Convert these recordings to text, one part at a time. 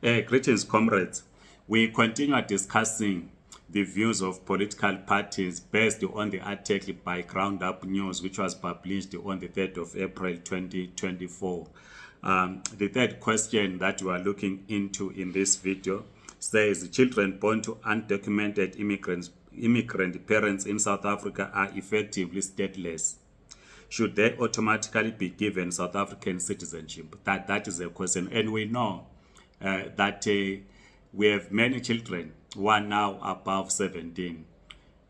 Greetings, comrades. We continue discussing the views of political parties based on the article by Ground Up News, which was published on the 3rd of April 2024. The third question that we are looking into in this video says children born to undocumented immigrant parents in South Africa are effectively stateless. Should they automatically be given South African citizenship? That is a question. And we know that we have many children who are now above 17,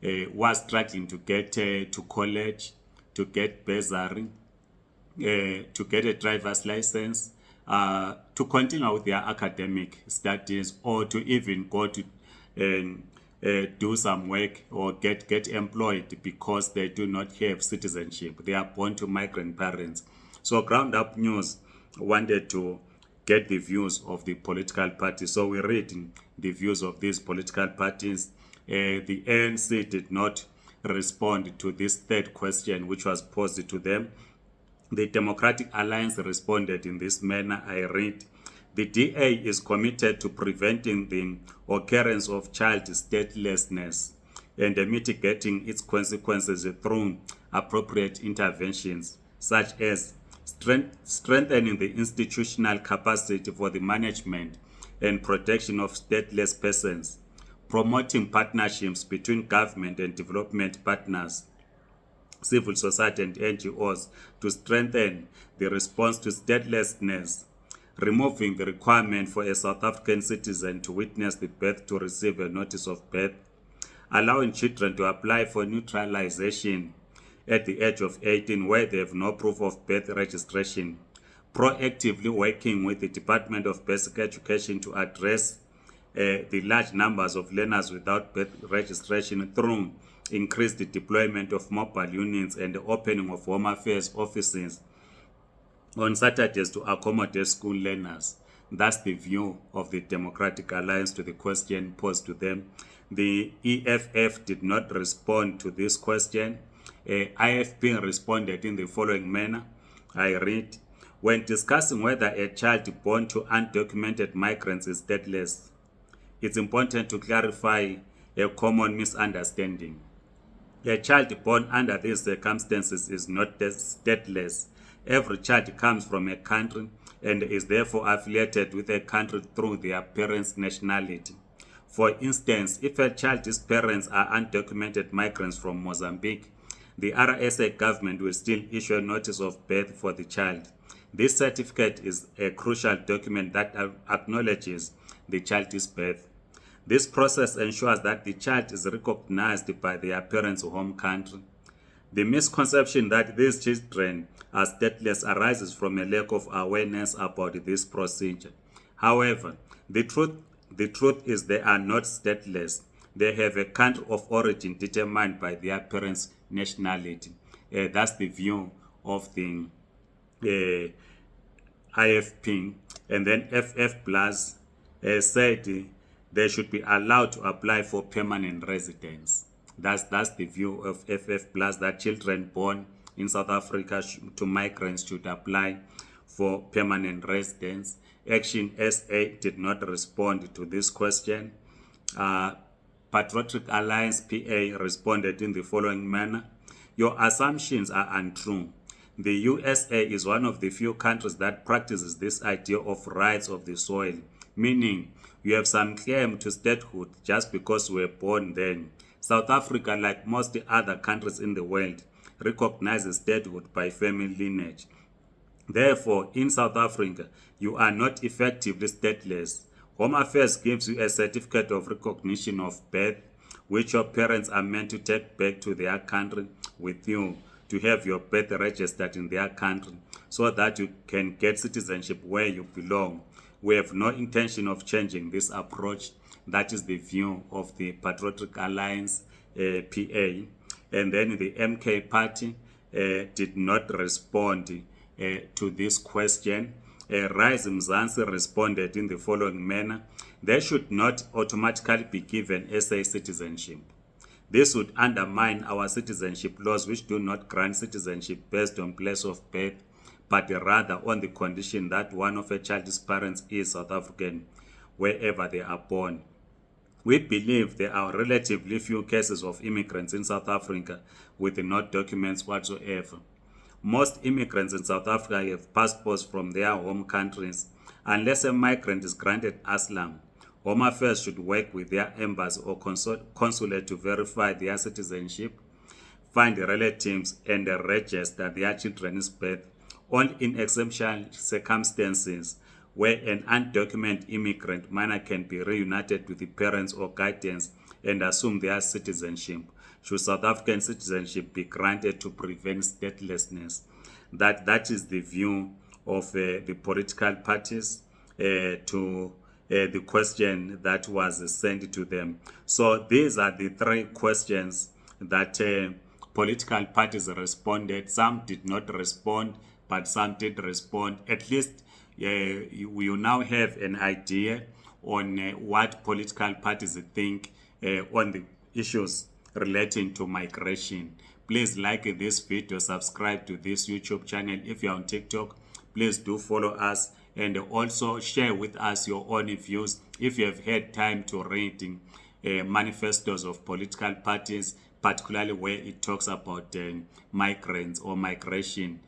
who are struggling to get to college, to get bursary, to get a driver's license, to continue with their academic studies, or to even go to do some work or get employed because they do not have citizenship. They are born to migrant parents. So Ground Up News wanted to get the views of the political parties. So we read the views of these political parties. The ANC did not respond to this third question, which was posed to them. The Democratic Alliance responded in this manner. I read, the DA is committed to preventing the occurrence of child statelessness and mitigating its consequences through appropriate interventions, such as strengthening the institutional capacity for the management and protection of stateless persons, promoting partnerships between government and development partners, civil society and NGOs to strengthen the response to statelessness, removing the requirement for a South African citizen to witness the birth to receive a notice of birth, allowing children to apply for naturalization at the age of 18 where they have no proof of birth registration, proactively working with the Department of Basic Education to address the large numbers of learners without birth registration through increased deployment of mobile units and the opening of Home Affairs offices on Saturdays to accommodate school learners. That's the view of the Democratic Alliance to the question posed to them. The EFF did not respond to this question. IFP responded in the following manner. I read, when discussing whether a child born to undocumented migrants is stateless, it's important to clarify a common misunderstanding. A child born under these circumstances is not stateless. Every child comes from a country and is therefore affiliated with a country through their parents' nationality. For instance, if a child's parents are undocumented migrants from Mozambique, the RSA government will still issue a notice of birth for the child. This certificate is a crucial document that acknowledges the child's birth. This process ensures that the child is recognized by their parents' home country. The misconception that these children are stateless arises from a lack of awareness about this procedure. However, the truth is they are not stateless. They have a country of origin determined by their parents' nationality. That's the view of the IFP. And then FF Plus said they should be allowed to apply for permanent residence. That's the view of FF Plus, that children born in South Africa to migrants should apply for permanent residence. Action SA did not respond to this question. Patriotic Alliance PA responded in the following manner. Your assumptions are untrue. The USA is one of the few countries that practices this idea of rights of the soil, meaning you have some claim to statehood just because you were born then. South Africa, like most other countries in the world, recognizes statehood by family lineage. Therefore, in South Africa, you are not effectively stateless. Home Affairs gives you a certificate of recognition of birth, which your parents are meant to take back to their country with you to have your birth registered in their country so that you can get citizenship where you belong. We have no intention of changing this approach. That is the view of the Patriotic Alliance PA. And then the MK Party did not respond to this question. Rise Mzansi responded in the following manner. They should not automatically be given SA citizenship. This would undermine our citizenship laws, which do not grant citizenship based on place of birth, but rather on the condition that one of a child's parents is South African. wherever they are born. We believe there are relatively few cases of immigrants in South Africa with no documents whatsoever. Most immigrants in South Africa have passports from their home countries. Unless a migrant is granted asylum, Home Affairs should work with their embassy or consulate to verify their citizenship, find the relatives, and register their children's birth. Only in exceptional circumstances where an undocumented immigrant minor can be reunited with the parents or guardians and assume their citizenship, should South African citizenship be granted to prevent statelessness. That is the view of the political parties to the question that was sent to them. So these are the three questions that political parties responded. Some did not respond, but some did respond. At least we now have an idea on what political parties think on the issues relating to migration. Please like this video, subscribe to this YouTube channel. If you're on TikTok, please do follow us, and also share with us your own views if you have had time to read manifestos of political parties, particularly where it talks about migrants or migration.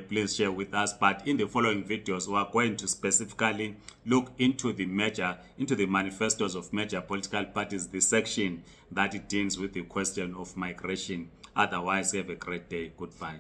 Please share with us. But in the following videos, we are going to specifically look into the manifestos of major political parties, the section that it deals with the question of migration. Otherwise, have a great day. Goodbye.